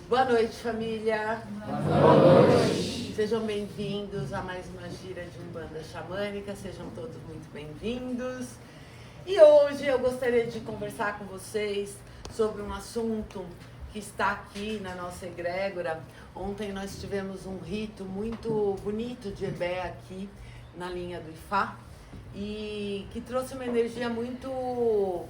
Boa noite, família. Boa noite. Sejam bem-vindos a mais uma gira de Umbanda Xamânica. Sejam todos muito bem-vindos. E hoje eu gostaria de conversar com vocês sobre um assunto que está aqui na nossa egrégora. Ontem nós tivemos um rito muito bonito de Ebé aqui na linha do Ifá e que trouxe uma energia muito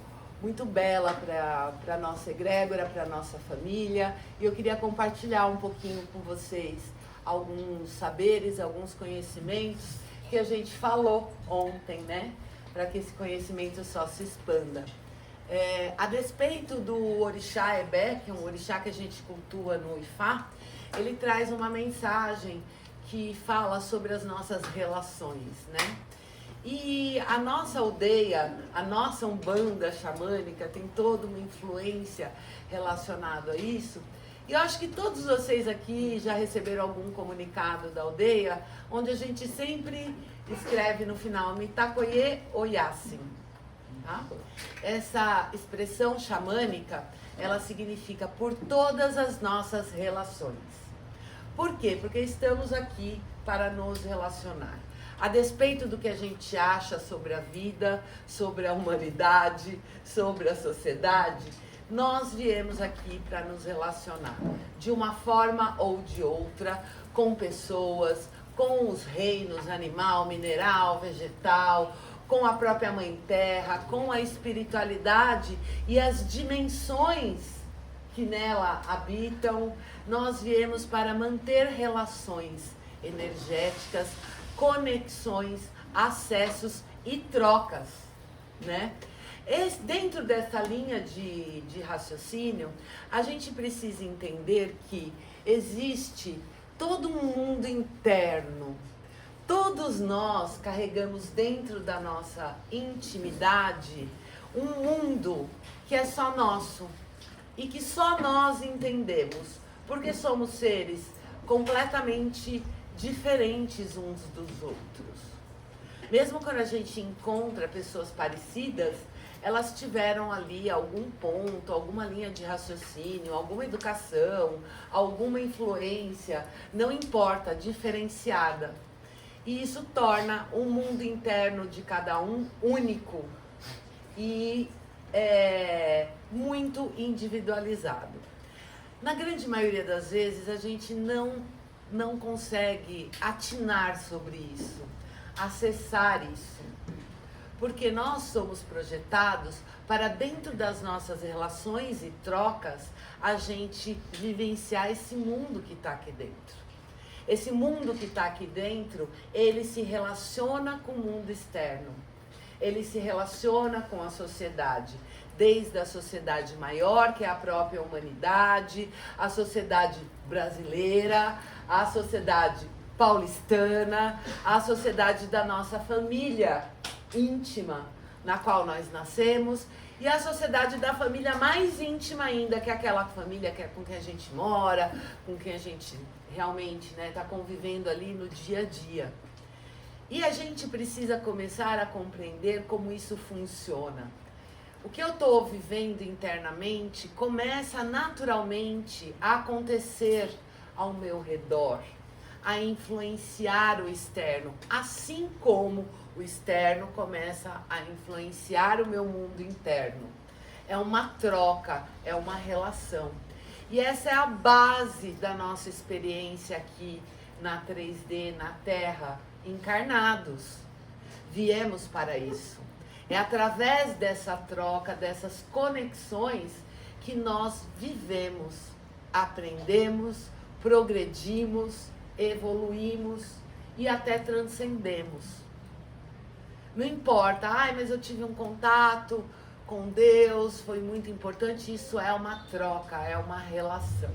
bela para a nossa egrégora, para a nossa família. E eu queria compartilhar um pouquinho com vocês alguns saberes, alguns conhecimentos que a gente falou ontem, né? Para que esse conhecimento só se expanda. A despeito do orixá Ebé, que é um orixá que a gente cultua no Ifá, ele traz uma mensagem que fala sobre as nossas relações, né? E a nossa aldeia, a nossa Umbanda xamânica tem toda uma influência relacionada a isso. E eu acho que todos vocês aqui já receberam algum comunicado da aldeia, onde a gente sempre escreve no final Mitakoye Oyassin. Tá? Essa expressão xamânica, ela significa por todas as nossas relações. Por quê? Porque estamos aqui para nos relacionar. A despeito do que a gente acha sobre a vida, sobre a humanidade, sobre a sociedade, nós viemos aqui para nos relacionar de uma forma ou de outra com pessoas, com os reinos animal, mineral, vegetal, com a própria Mãe Terra, com a espiritualidade e as dimensões que nela habitam. Nós viemos para manter relações energéticas, conexões, acessos e trocas, né? Dentro dessa linha de raciocínio, a gente precisa entender que existe todo um mundo interno. Todos nós carregamos dentro da nossa intimidade um mundo que é só nosso e que só nós entendemos, porque somos seres completamente diferentes uns dos outros. Mesmo quando a gente encontra pessoas parecidas, elas tiveram ali algum ponto, alguma linha de raciocínio, alguma educação, alguma influência, não importa, diferenciada. E isso torna o mundo interno de cada um único e muito individualizado. Na grande maioria das vezes, a gente não consegue atinar sobre isso, acessar isso, porque nós somos projetados para dentro das nossas relações e trocas, a gente vivenciar esse mundo que está aqui dentro. Esse mundo que está aqui dentro, ele se relaciona com o mundo externo, ele se relaciona com a sociedade, desde a sociedade maior, que é a própria humanidade, a sociedade brasileira, a sociedade paulistana, a sociedade da nossa família íntima, na qual nós nascemos, e a sociedade da família mais íntima ainda, que é aquela família que é com quem a gente mora, com quem a gente realmente está convivendo ali no dia a dia. E a gente precisa começar a compreender como isso funciona. O que eu estou vivendo internamente começa naturalmente a acontecer ao meu redor, a influenciar o externo, assim como o externo começa a influenciar o meu mundo interno. É uma troca, é uma relação. E essa é a base da nossa experiência aqui na 3D, na Terra, encarnados. Viemos para isso. É através dessa troca, dessas conexões, que nós vivemos, aprendemos, progredimos, evoluímos e até transcendemos. Não importa, mas eu tive um contato com Deus, foi muito importante. Isso é uma troca, é uma relação.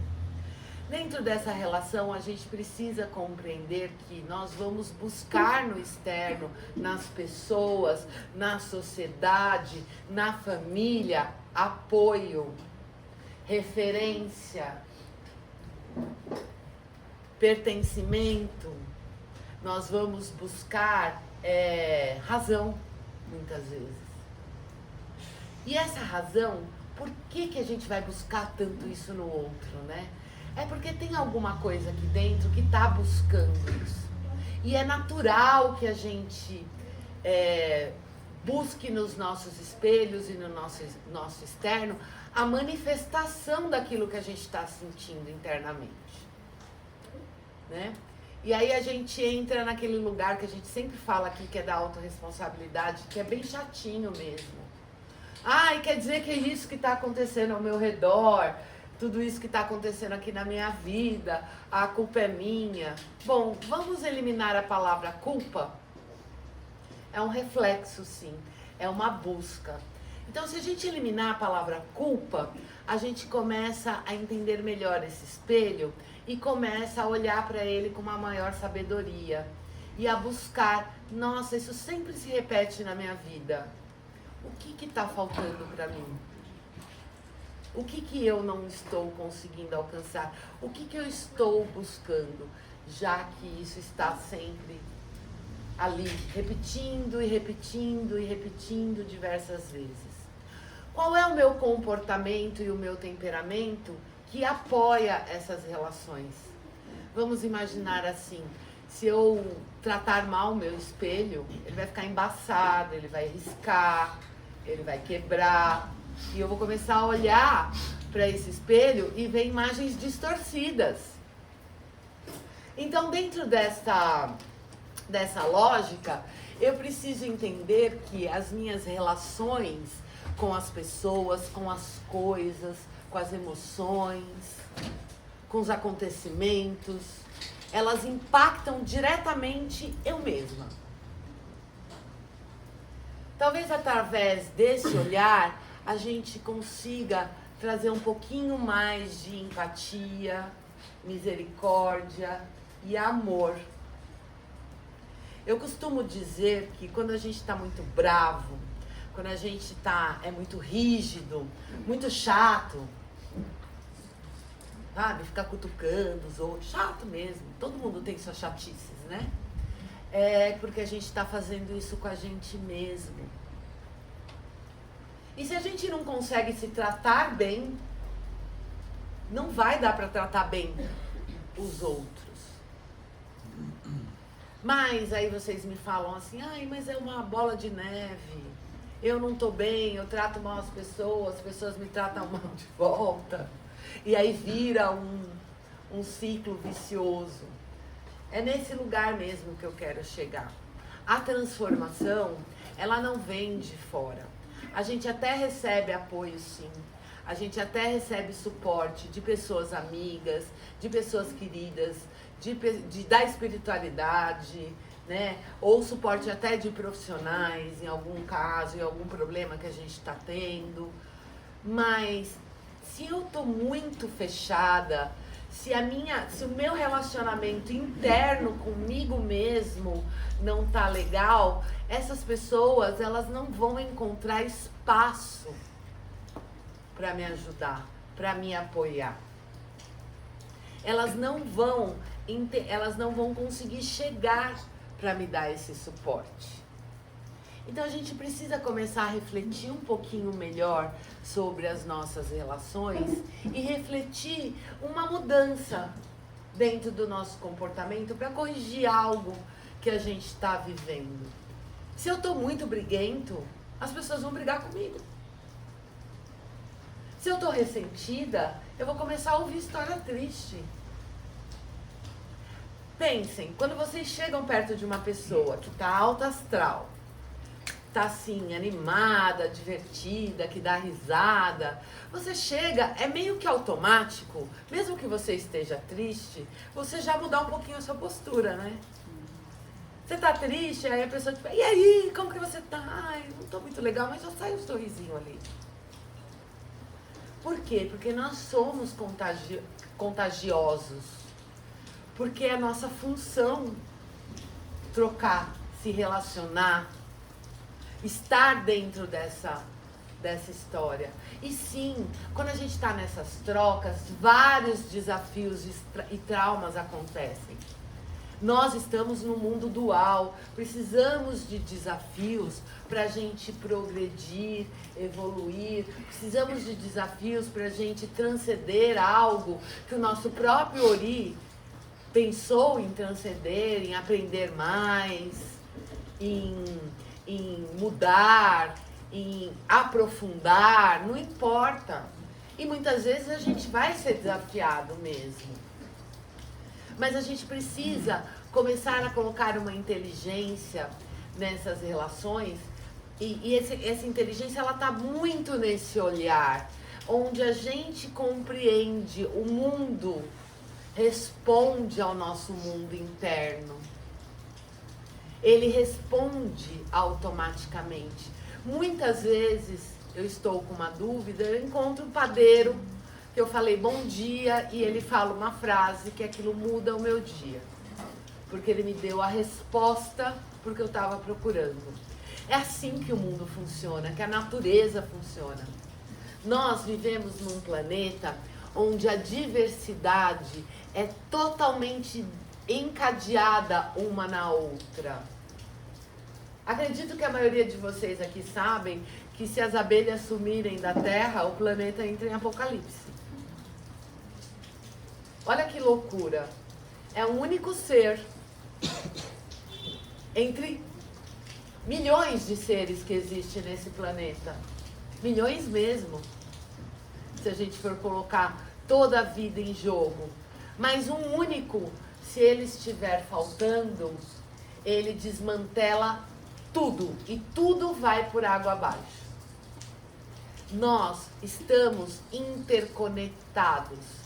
Dentro dessa relação, a gente precisa compreender que nós vamos buscar no externo, nas pessoas, na sociedade, na família, apoio, referência, pertencimento. Nós vamos buscar razão, muitas vezes. E essa razão, por que a gente vai buscar tanto isso no outro, né? É porque tem alguma coisa aqui dentro que está buscando isso. E é natural que a gente busque nos nossos espelhos e no nosso externo a manifestação daquilo que a gente está sentindo internamente, né? E aí a gente entra naquele lugar que a gente sempre fala aqui, que é da autorresponsabilidade, que é bem chatinho mesmo. Ai, quer dizer que é isso que está acontecendo ao meu redor, tudo isso que está acontecendo aqui na minha vida, a culpa é minha. Bom, vamos eliminar a palavra culpa? É um reflexo, sim, é uma busca. Então, se a gente eliminar a palavra culpa, a gente começa a entender melhor esse espelho e começa a olhar para ele com uma maior sabedoria e a buscar, nossa, isso sempre se repete na minha vida. O que está faltando para mim? O que eu não estou conseguindo alcançar? O que eu estou buscando, já que isso está sempre ali, repetindo e repetindo e repetindo diversas vezes? Qual é o meu comportamento e o meu temperamento que apoia essas relações? Vamos imaginar assim, se eu tratar mal o meu espelho, ele vai ficar embaçado, ele vai riscar, ele vai quebrar, e eu vou começar a olhar para esse espelho e ver imagens distorcidas. Então, dentro dessa lógica, eu preciso entender que as minhas relações com as pessoas, com as coisas, com as emoções, com os acontecimentos, elas impactam diretamente eu mesma. Talvez através desse olhar a gente consiga trazer um pouquinho mais de empatia, misericórdia e amor. Eu costumo dizer que quando a gente está muito bravo, quando a gente é muito rígido, muito chato, sabe? Ficar cutucando os outros, chato mesmo. Todo mundo tem suas chatices, né? É porque a gente está fazendo isso com a gente mesmo. E se a gente não consegue se tratar bem, não vai dar para tratar bem os outros. Mas aí vocês me falam assim, ai, mas é uma bola de neve. Eu não tô bem, eu trato mal as pessoas me tratam mal de volta. E aí vira um ciclo vicioso. É nesse lugar mesmo que eu quero chegar. A transformação, ela não vem de fora. A gente até recebe apoio, sim. A gente até recebe suporte de pessoas amigas, de pessoas queridas, da espiritualidade, né? Ou suporte até de profissionais, em algum caso, em algum problema que a gente está tendo. Mas se eu estou muito fechada, se o meu relacionamento interno comigo mesmo não tá legal, essas pessoas, elas não vão encontrar espaço para me ajudar, para me apoiar. Elas não vão conseguir chegar para me dar esse suporte. Então a gente precisa começar a refletir um pouquinho melhor sobre as nossas relações e refletir uma mudança dentro do nosso comportamento para corrigir algo que a gente está vivendo. Se eu estou muito briguento, as pessoas vão brigar comigo. Se eu estou ressentida, eu vou começar a ouvir história triste. Pensem, quando vocês chegam perto de uma pessoa que está alta astral, tá assim, animada, divertida, que dá risada, você chega, é meio que automático, mesmo que você esteja triste, você já mudar um pouquinho a sua postura, né? Você tá triste, aí a pessoa te fala, e aí, como que você tá? Ai, não tô muito legal, mas já sai um sorrisinho ali. Por quê? Porque nós somos contagiosos. Porque é a nossa função trocar, se relacionar, estar dentro dessa história. E sim, quando a gente está nessas trocas, vários desafios e traumas acontecem. Nós estamos num mundo dual, precisamos de desafios para a gente progredir, evoluir, precisamos de desafios para a gente transcender algo que o nosso próprio Ori pensou em transcender, em aprender mais, em mudar, em aprofundar, não importa. E muitas vezes a gente vai ser desafiado mesmo. Mas a gente precisa começar a colocar uma inteligência nessas relações. E essa inteligência, ela está muito nesse olhar, onde a gente compreende o mundo, responde ao nosso mundo interno. Ele responde automaticamente. Muitas vezes eu estou com uma dúvida, eu encontro um padeiro, que eu falei bom dia, e ele fala uma frase que aquilo muda o meu dia. Porque ele me deu a resposta porque eu estava procurando. É assim que o mundo funciona, que a natureza funciona. Nós vivemos num planeta onde a diversidade é totalmente encadeada uma na outra. Acredito que a maioria de vocês aqui sabem que se as abelhas sumirem da Terra, o planeta entra em apocalipse. Olha que loucura. É um único ser entre milhões de seres que existem nesse planeta. Milhões mesmo. Se a gente for colocar toda a vida em jogo. Mas um único, se ele estiver faltando, ele desmantela tudo. E tudo vai por água abaixo. Nós estamos interconectados.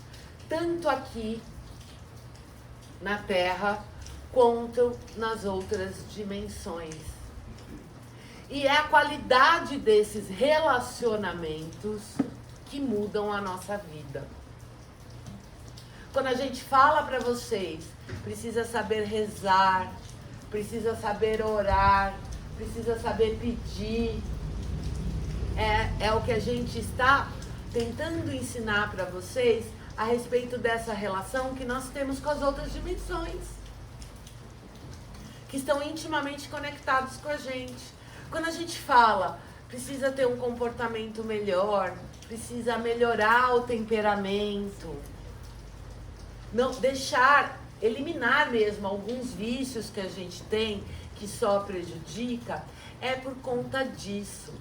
Tanto aqui na Terra, quanto nas outras dimensões. E é a qualidade desses relacionamentos que mudam a nossa vida. Quando a gente fala para vocês, precisa saber rezar, precisa saber orar, precisa saber pedir. É o que a gente está tentando ensinar para vocês a respeito dessa relação que nós temos com as outras dimensões, que estão intimamente conectados com a gente. Quando a gente fala, precisa ter um comportamento melhor, precisa melhorar o temperamento, não deixar, eliminar mesmo alguns vícios que a gente tem que só prejudica, é por conta disso.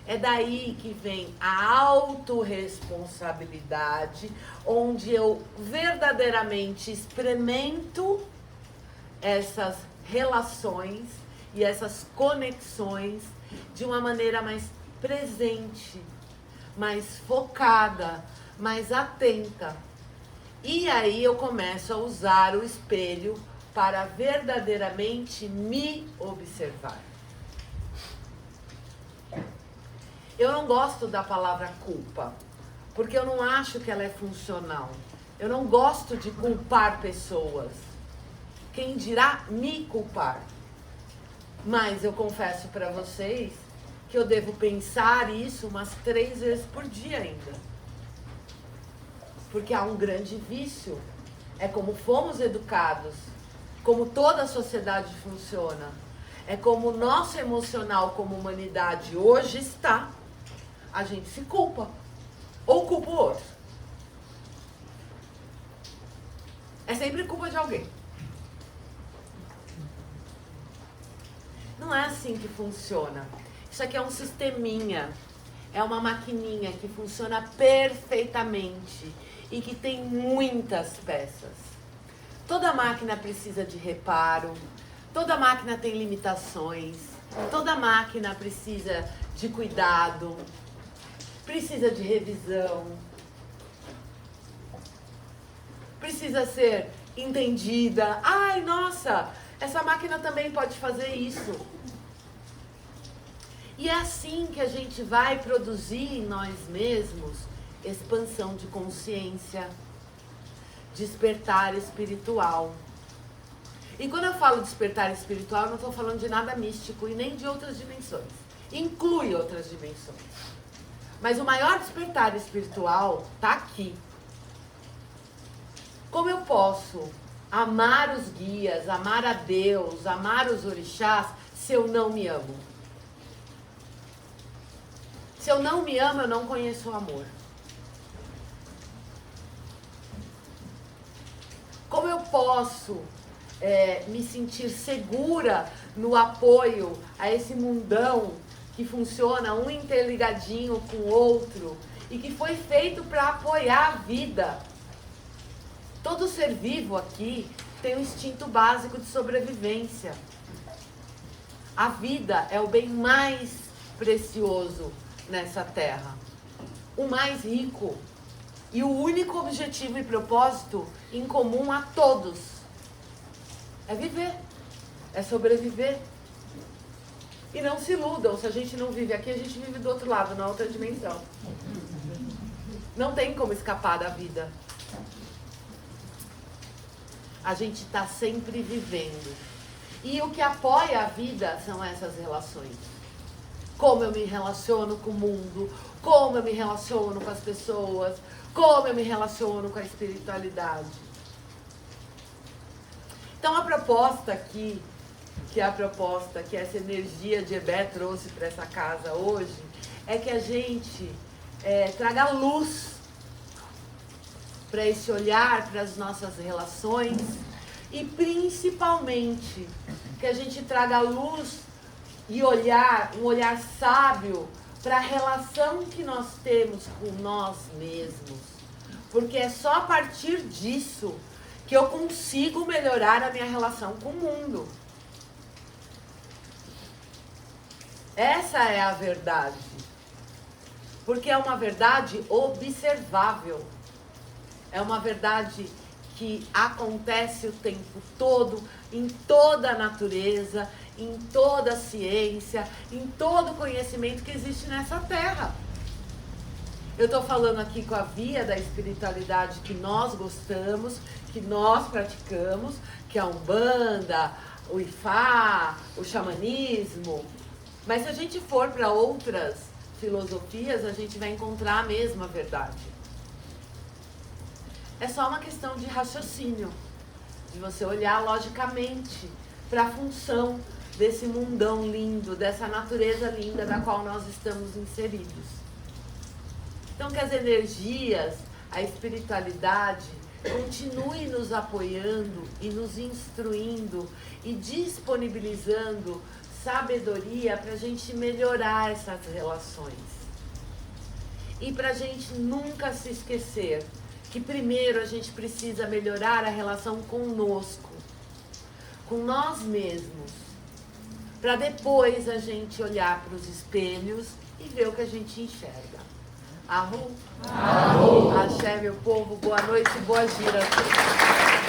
É daí que vem a autorresponsabilidade, onde eu verdadeiramente experimento essas relações e essas conexões de uma maneira mais presente, mais focada, mais atenta. E aí eu começo a usar o espelho para verdadeiramente me observar. Eu não gosto da palavra culpa, porque eu não acho que ela é funcional. Eu não gosto de culpar pessoas. Quem dirá me culpar? Mas eu confesso para vocês que eu devo pensar isso umas 3 vezes por dia ainda. Porque há um grande vício. É como fomos educados, como toda a sociedade funciona. É como o nosso emocional como humanidade hoje está. A gente se culpa. Ou culpa o outro. É sempre culpa de alguém. Não é assim que funciona. Isso aqui é um sisteminha. É uma maquininha que funciona perfeitamente e que tem muitas peças. Toda máquina precisa de reparo. Toda máquina tem limitações. Toda máquina precisa de cuidado. Precisa de revisão. Precisa ser entendida. Ai, nossa, essa máquina também pode fazer isso. E é assim que a gente vai produzir em nós mesmos expansão de consciência, despertar espiritual. E quando eu falo despertar espiritual, eu não estou falando de nada místico e nem de outras dimensões. Inclui outras dimensões. Mas o maior despertar espiritual está aqui. Como eu posso amar os guias, amar a Deus, amar os orixás, se eu não me amo? Se eu não me amo, eu não conheço o amor. Como eu posso me sentir segura no apoio a esse mundão que funciona um interligadinho com o outro e que foi feito para apoiar a vida? Todo ser vivo aqui tem um instinto básico de sobrevivência. A vida é o bem mais precioso nessa terra, o mais rico e o único objetivo e propósito em comum a todos é viver, é sobreviver. E não se iludam, se a gente não vive aqui, a gente vive do outro lado, na outra dimensão. Não tem como escapar da vida. A gente está sempre vivendo. E o que apoia a vida são essas relações. Como eu me relaciono com o mundo, como eu me relaciono com as pessoas, como eu me relaciono com a espiritualidade. Então a proposta aqui, que essa energia de Ebé trouxe para essa casa hoje, é que a gente traga luz para esse olhar, para as nossas relações, e principalmente que a gente traga luz e um olhar sábio para a relação que nós temos com nós mesmos. Porque é só a partir disso que eu consigo melhorar a minha relação com o mundo. Essa é a verdade. Porque é uma verdade observável. É uma verdade que acontece o tempo todo, em toda a natureza, em toda a ciência, em todo o conhecimento que existe nessa terra. Eu estou falando aqui com a via da espiritualidade que nós gostamos, que nós praticamos, que é a Umbanda, o Ifá, o xamanismo. Mas se a gente for para outras filosofias, a gente vai encontrar a mesma verdade. É só uma questão de raciocínio, de você olhar logicamente para a função desse mundão lindo, dessa natureza linda da qual nós estamos inseridos. Então que as energias, a espiritualidade continue nos apoiando e nos instruindo e disponibilizando sabedoria para a gente melhorar essas relações. E para a gente nunca se esquecer que primeiro a gente precisa melhorar a relação conosco, com nós mesmos, para depois a gente olhar para os espelhos e ver o que a gente enxerga. Arru? Arru. Axé, meu povo, boa noite e boa gira a todos.